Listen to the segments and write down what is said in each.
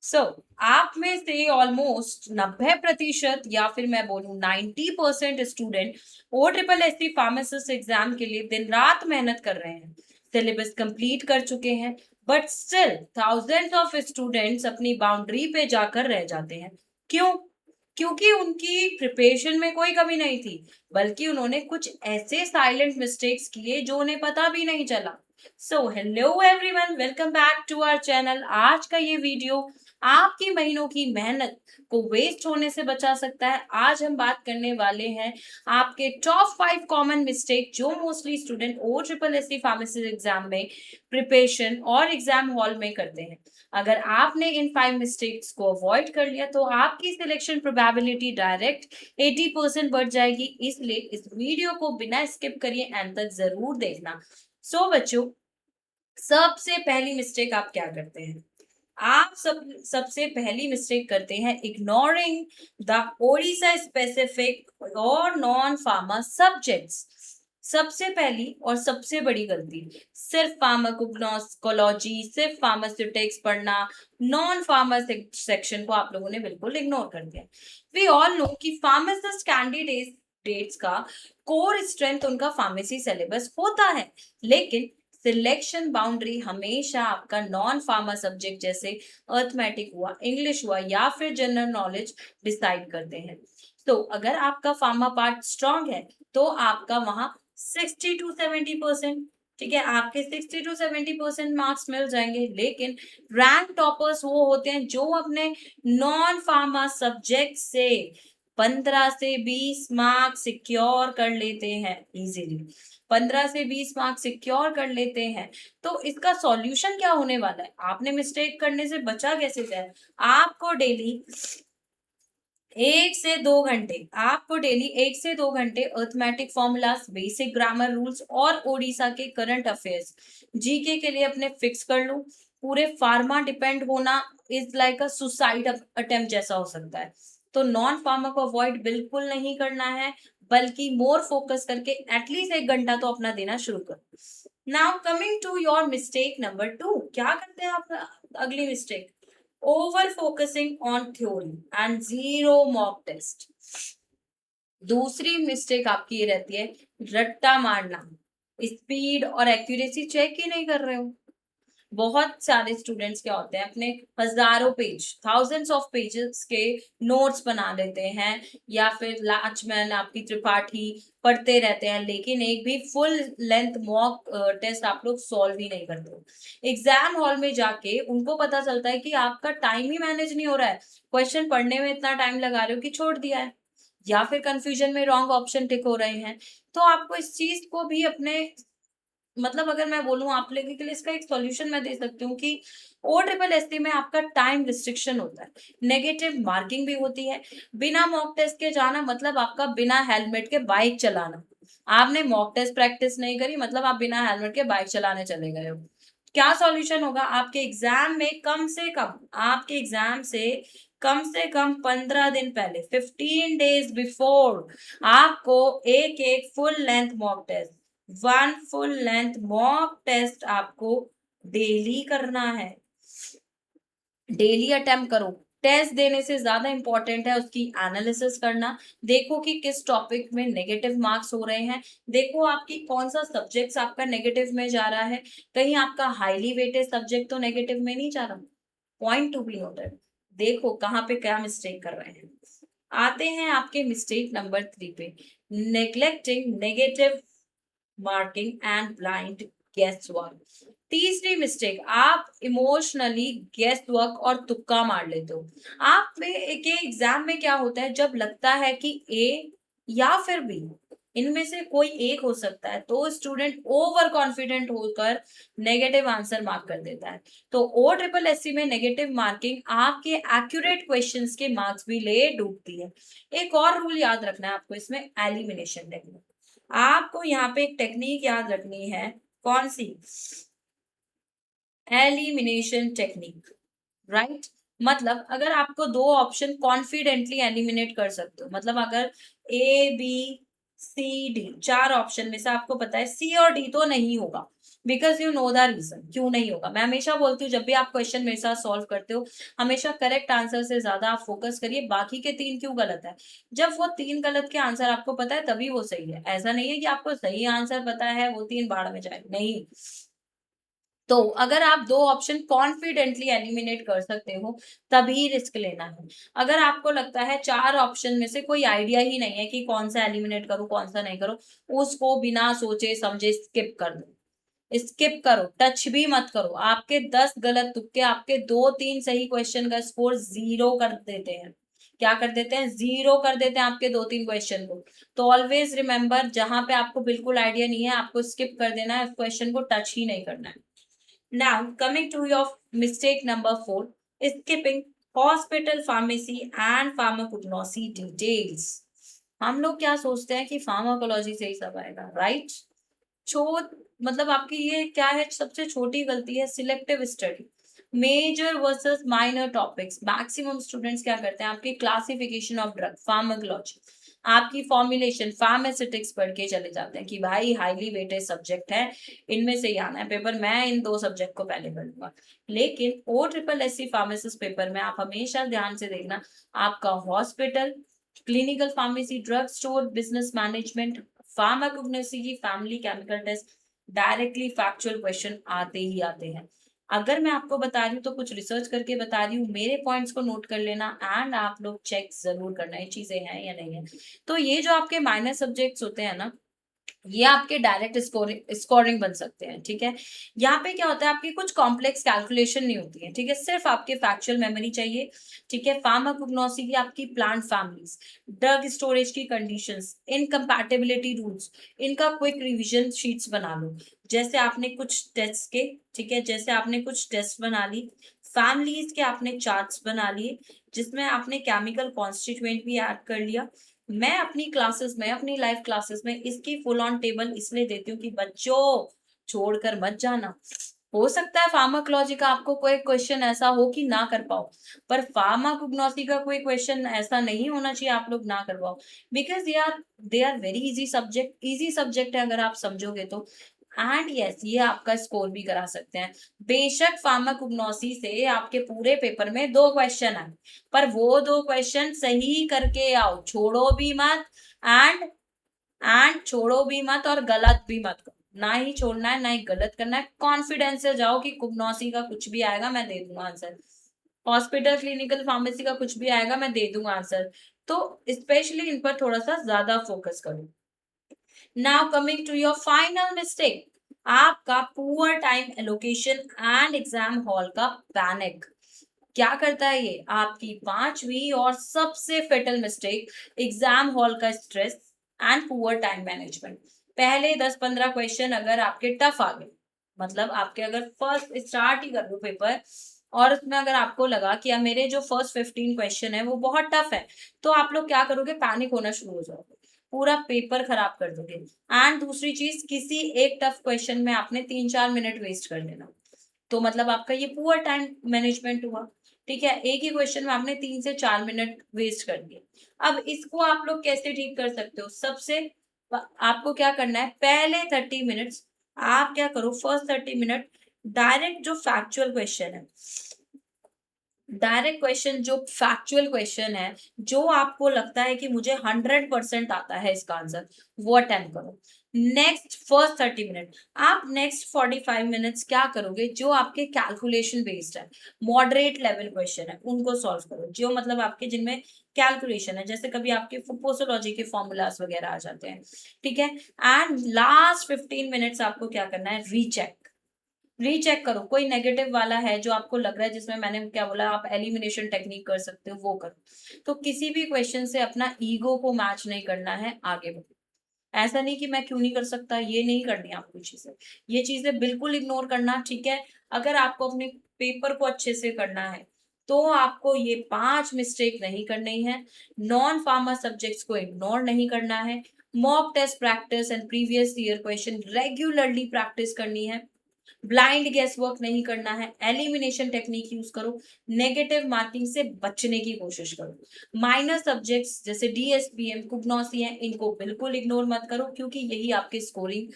आप में से ऑलमोस्ट 90% या फिर मैं बोलूं 90% स्टूडेंट OSSC फार्मासिस्ट एग्जाम के लिए दिन रात मेहनत कर रहे हैं, सिलेबस कंप्लीट कर चुके हैं, but still thousands of students अपनी बाउंड्री पे जाकर रह जाते हैं। क्यों? क्योंकि उनकी प्रिपरेशन में कोई कमी नहीं थी, बल्कि उन्होंने कुछ ऐसे साइलेंट मिस्टेक्स किए जो उन्हें पता भी नहीं चला। Hello everyone, welcome back to our channel. आज का ये वीडियो आपकी महीनों की मेहनत को वेस्ट होने से बचा सकता है। आज हम बात करने वाले हैं आपके टॉप 5 कॉमन मिस्टेक जो mostly student OSSC pharmacy exam में प्रिपरेशन और एग्जाम हॉल में करते हैं। अगर आपने इन 5 मिस्टेक्स को अवॉइड कर लिया तो आपकी सिलेक्शन प्रोबेबिलिटी डायरेक्ट 80% बढ़ जाएगी। इसलिए इस वीडियो को बिना स्किप करिए एंड तक जरूर देखना। बच्चों, सबसे पहली मिस्टेक आप क्या करते हैं? आप सबसे पहली मिस्टेक करते हैं इग्नोरिंग द ओडिशा स्पेसिफिक और नॉन फार्मा सब्जेक्ट्स। सबसे पहली और सबसे बड़ी गलती, सिर्फ फार्माकोलॉजी, सिर्फ फार्मास्यूटिक्स पढ़ना, नॉन फार्मा सेक्शन को आप लोगों ने बिल्कुल इग्नोर कर दिया। वी ऑल नो कि फार्मासिस्ट कैंडिडेट्स का कोर स्ट्रेंथ उनका फार्मेसी सिलेबस होता है, लेकिन सिलेक्शन बाउंड्री हमेशा आपका नॉन फार्मा सब्जेक्ट जैसे अर्थमेटिक हुआ, इंग्लिश हुआ या फिर जनरल नॉलेज डिसाइड करते हैं। अगर आपका फार्मा पार्ट स्ट्रांग है तो आपका वहां 60 to 70%, ठीक है, आपके 60 to 70% मार्क्स मिल जाएंगे। लेकिन रैंक टॉपर्स वो होते हैं जो अपने नॉन फार्मा सब्जेक्ट से 15 से 20 मार्क सिक्योर कर लेते हैं इजीली। 15 से 20 मार्क सिक्योर कर लेते हैं। तो इसका सॉल्यूशन क्या होने वाला है? आपने मिस्टेक करने से बचा कैसे जाए? आपको डेली 1 से 2 घंटे arithmetic formulas, basic grammar rules और ओडिशा के करंट अफेयर्स, जीके के लिए अपने फिक्स कर लो। पूरे फार्मा डिपेंड होना is like a suicide attempt जैसा हो सकता है। तो नॉन फार्मा को अवॉइड बिल्कुल नहीं करना है, बल्कि मोर फोकस करके एटलीस्ट 1 घंटा तो अपना देना शुरू करो। Now coming to your mistake number 2, क्या करते हैं आप? अगली mistake, over focusing on theory and zero mock test. दूसरी मिस्टेक आपकी ये रहती है रट्टा मारना, स्पीड और एक्यूरेसी चेक ही नहीं कर रहे हो। बहुत सारे स्टूडेंट्स क्या होते हैं, अपने हजारों पेज, थाउजेंड्स ऑफ पेजेस के नोट्स बना लेते हैं, या फिर लाचमैन, आपकी त्रिपाठी पढ़ते रहते हैं, लेकिन एक भी फुल लेंथ मॉक टेस्ट आप लोग सॉल्व ही नहीं करते। एग्जाम हॉल में जाके उनको पता चलता है कि आपका टाइम ही मैनेज नहीं हो रहा है, क्वेश्चन पढ़ने में इतना टाइम लगा रहे हो कि छोड़ दिया है, या फिर कंफ्यूजन में रॉन्ग ऑप्शन टिक हो रहे हैं। तो आपको इस चीज को भी अपने, मतलब अगर मैं बोलूं आप लोगों के लिए इसका एक सॉल्यूशन मैं दे सकती हूँ कि OSSC में आपका टाइम रिस्ट्रिक्शन होता है, नेगेटिव मार्किंग भी होती है। बिना मॉक टेस्ट के जाना मतलब आपका बिना हेलमेट के बाइक चलाना। आपने मॉक टेस्ट प्रैक्टिस नहीं करी, मतलब आप बिना हेलमेट के बाइक चलाने चले गए हो। क्या सॉल्यूशन होगा? आपके एग्जाम में कम से कम, आपके एग्जाम से कम 15 दिन पहले, 15 days बिफोर, आपको एक एक full length mock test, 1 full length mock test आपको डेली करना है। डेली अटेम्प्ट करो। टेस्ट देने से ज्यादा इंपॉर्टेंट है उसकी एनालिसिस करना। देखो कि किस टॉपिक में नेगेटिव मार्क्स हो रहे हैं, देखो आपकी कौन सा सब्जेक्ट्स आपका नेगेटिव में जा रहा है, कहीं आपका हाईली वेटेड सब्जेक्ट तो नेगेटिव में नहीं जा रहा। Point to be noted. देखो कहाँ पे क्या मिस्टेक कर रहे हैं। आते हैं आपके मिस्टेक नंबर 3 पे, neglecting negative marking and blind guess work. तीसरी मिस्टेक, आप इमोशनली गेस वर्क और तुक्का मार लेते हो। आप में के एग्जाम में क्या होता है, जब लगता है कि ए या फिर बी, इनमें से कोई एक हो सकता है, तो स्टूडेंट ओवर कॉन्फिडेंट होकर नेगेटिव आंसर मार्क कर देता है। तो OSSC में नेगेटिव मार्किंग आपके एक्यूरेट क्वेश्चंस के मार्क्स भी ले डूबती है। एक और रूल याद रखना है आपको इसमें, एलिमिनेशन टेक्निक। आपको यहाँ पे एक टेक्निक याद रखनी है। कौन सी? Elimination technique, right. मतलब अगर आपको दो ऑप्शन कॉन्फिडेंटली एलिमिनेट कर सकते हो, मतलब अगर A B C D 4 option में से आपको पता है C और D तो नहीं होगा, because you know the reason. क्यों नहीं होगा? मैं हमेशा बोलती हूँ जब भी आप क्वेश्चन मेरे साथ सॉल्व करते हो, हमेशा करेक्ट आंसर से ज्यादा आप फोकस करिए बाकी के 3 क्यों गलत है। जब वो 3 गलत के आंसर आपको पता है तभी वो सही है। ऐसा नहीं है कि आपको सही आंसर पता है वो 3 बाढ़ में जाए, नहीं। तो अगर आप 2 ऑप्शन कॉन्फिडेंटली एलिमिनेट कर सकते हो, तभी रिस्क लेना है। अगर आपको लगता है 4 ऑप्शन में से कोई आइडिया ही नहीं है कि कौन सा एलिमिनेट करूँ, कौन सा नहीं करूँ, उसको बिना सोचे समझे स्किप कर दो। स्किप करो, टच भी मत करो। आपके 10 गलत तुक्के आपके 2-3 सही क्वेश्चन का स्कोर 0 कर देते हैं। क्या कर देते हैं? 0 कर देते हैं आपके 2-3 क्वेश्चन को। तो ऑलवेज रिमेंबर, जहां पे आपको बिल्कुल आइडिया नहीं है, आपको स्किप कर देना है, उस क्वेश्चन को टच ही नहीं करना है। Now, coming to your mistake number 4, skipping hospital pharmacy and pharmacognosy details. हम लोग क्या सोचते हैं कि फार्माकोलॉजी से ही सब आएगा, राइट? छो मतलब आपकी ये क्या है, सबसे छोटी गलती है selective study. Major versus minor topics, maximum students क्या करते हैं, आपकी क्लासिफिकेशन ऑफ ड्रग, फार्माकोलॉजी, आपकी फॉर्मुलेशन, फार्मास्यूटिक्स पढ़ के चले जाते हैं कि भाई हाईली वेटेड सब्जेक्ट है, इनमें से ही आना है पेपर, मैं इन 2 सब्जेक्ट को पहले कर लूंगा। लेकिन O triple S C pharmacist paper में आप हमेशा ध्यान से देखना, आपका hospital, clinical pharmacy, drug store, business management, pharmacognosy की family chemical test, directly factual question आते ही आते हैं। अगर मैं आपको बता रही हूँ तो कुछ रिसर्च करके बता रही हूँ, मेरे पॉइंट्स को नोट कर लेना एंड आप लोग चेक जरूर करना ये चीजें हैं या नहीं है। तो ये जो आपके माइनर सब्जेक्ट्स होते हैं ना, ये आपके डायरेक्ट स्कोरिंग बन सकते हैं, ठीक है। यहाँ पे क्या होता है, आपकी कुछ कॉम्प्लेक्स कैलकुलेशन नहीं होती है, ठीक है, सिर्फ आपके फैक्चुअल मेमोरी चाहिए, ठीक है। फार्माकोग्नोसी की आपकी प्लांट फैमिलीज, ड्रग स्टोरेज की कंडीशंस, इनकम्पैटिबिलिटी रूल्स, इनका क्विक रिवीजन शीट्स बना लो। जैसे आपने कुछ टेस्ट के, ठीक है, जैसे आपने कुछ टेस्ट बना ली, फैमिलीज के आपने चार्ट्स बना लिए, जिसमें आपने केमिकल कॉन्स्टिट्यूएंट भी ऐड कर लिया। मैं अपनी क्लासेस में, अपनी लाइव क्लासेस में इसकी फुल ऑन टेबल इसलिए देती हूँ कि बच्चों छोड़कर मत जाना। हो सकता है फार्माकोलॉजी का आपको कोई क्वेश्चन ऐसा हो कि ना कर पाओ, पर फार्माकोग्नोसी का कोई क्वेश्चन ऐसा नहीं होना चाहिए आप लोग ना कर पाओ। Because they are very easy subject, easy subject है अगर आप समझोगे तो। एंड यस, ये आपका स्कोर भी करा सकते हैं। बेशक फार्माकोग्नोसी से आपके पूरे पेपर में 2 क्वेश्चन आए, पर वो 2 क्वेश्चन सही करके आओ, छोड़ो भी मत। एंड छोड़ो भी मत और गलत भी मत करो। ना ही छोड़ना है ना ही गलत करना है। कॉन्फिडेंस से जाओ कि कुग्नोसी का कुछ भी आएगा मैं दे दूंगा आंसर, हॉस्पिटल क्लिनिकल फार्मेसी का कुछ भी आएगा मैं दे दूंगा आंसर। तो स्पेशली इन पर थोड़ा सा ज्यादा फोकस करो। Now coming to your final mistake, आपका poor time allocation and exam hall का पैनिक। क्या करता है ये? आपकी 5वीं और सबसे फेटल मिस्टेक, एग्जाम हॉल का stress and poor time management. पहले 10-15 क्वेश्चन अगर आपके टफ आ गए, मतलब आपके अगर फर्स्ट स्टार्ट ही कर दो पेपर और उसमें अगर आपको लगा कि अब मेरे जो फर्स्ट 15 क्वेश्चन है वो बहुत टफ है, तो आप लोग क्या करोगे? पैनिक होना शुरू हो जाओगे, पूरा पेपर खराब कर दोगे। एंड दूसरी चीज, किसी एक टफ क्वेश्चन में आपने 3-4 मिनट वेस्ट कर लेना, तो मतलब आपका ये पुअर टाइम मैनेजमेंट हुआ, ठीक है। एक ही क्वेश्चन में आपने 3 से 4 मिनट वेस्ट कर दिए। अब इसको आप लोग कैसे ठीक कर सकते हो? सबसे आपको क्या करना है, पहले 30 मिनट्स आप क्या करो, फर्स्ट 30 मिनट डायरेक्ट जो फैक्चुअल क्वेश्चन है, डायरेक्ट क्वेश्चन जो फैक्चुअल क्वेश्चन है, जो आपको लगता है कि मुझे 100% आता है इसका आंसर, वो अटेम्प्ट करो। नेक्स्ट फर्स्ट 30 मिनट, आप नेक्स्ट 45 मिनट्स क्या करोगे, जो आपके कैलकुलेशन बेस्ड है, मॉडरेट लेवल क्वेश्चन है, उनको सॉल्व करो। जो मतलब आपके जिनमें कैलकुलेशन है, जैसे कभी आपके पोसोलॉजी के फॉर्मूलाज वगैरह आ जाते हैं, ठीक है। एंड लास्ट 15 मिनट्स आपको क्या करना है, रीचेक। रीचेक करो, कोई नेगेटिव वाला है जो आपको लग रहा है, जिसमें मैंने क्या बोला, आप एलिमिनेशन टेक्निक कर सकते हो, वो करो। तो किसी भी क्वेश्चन से अपना ईगो को मैच नहीं करना है, आगे बढ़ो। ऐसा नहीं कि मैं क्यों नहीं कर सकता, ये नहीं करनी आपको चीजें, ये चीजें बिल्कुल इग्नोर करना, ठीक है। अगर आपको अपने पेपर को अच्छे से करना है तो आपको ये 5 मिस्टेक नहीं करनी है। नॉन फार्मा सब्जेक्ट्स को इग्नोर नहीं करना है। Mock test practice and previous year question regularly practice करनी है। ब्लाइंड गेस वर्क नहीं करना है। एलिमिनेशन टेक्निक यूज करो। नेगेटिव मार्किंग से बचने की कोशिश करो। माइनर सब्जेक्ट्स जैसे डीएसपीएम, कुग्नोसी है, इनको बिल्कुल इग्नोर मत करो, क्योंकि यही आपके स्कोरिंग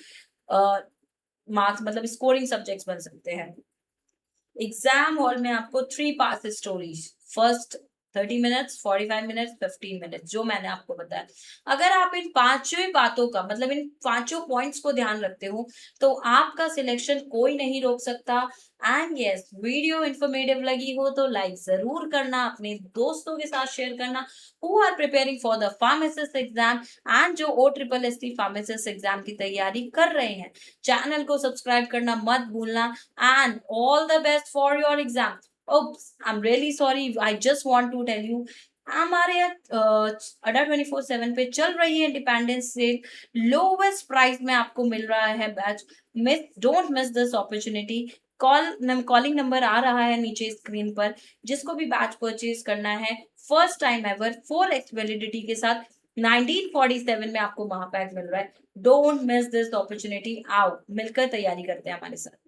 मार्क्स मतलब स्कोरिंग सब्जेक्ट्स बन सकते हैं। एग्जाम हॉल में आपको 3 pass stories, first 30 minutes, 45 minutes, 15 minutes, जो मैंने आपको बताया। अगर आप इन पांचों ही बातों का मतलब इन पांचों पॉइंट्स को ध्यान रखते हो तो आपका सिलेक्शन कोई नहीं रोक सकता। एंड यस, वीडियो इन्फॉर्मेटिव लगी हो तो लाइक जरूर करना, अपने दोस्तों के साथ शेयर करना who are preparing for the pharmacist exam and जो O triple S T pharmacist exam की तैयारी कर रहे हैं। चैनल को सब्सक्राइब करना मत भूलना। And all the best for your exam. Oops, I'm really sorry. I just want to tell you, हमारे अडा 24/7 पे चल रही है इंडिपेंडेंस सेल, लोवेस्ट प्राइस में आपको मिल रहा है batch. Don't miss this opportunity. Calling number आ रहा है नीचे स्क्रीन पर, जिसको भी बैच परचेज करना है first time ever 4x validity के साथ 1947 में आपको महापैक मिल रहा है। Don't miss this opportunity. आओ मिलकर तैयारी करते हैं हमारे साथ।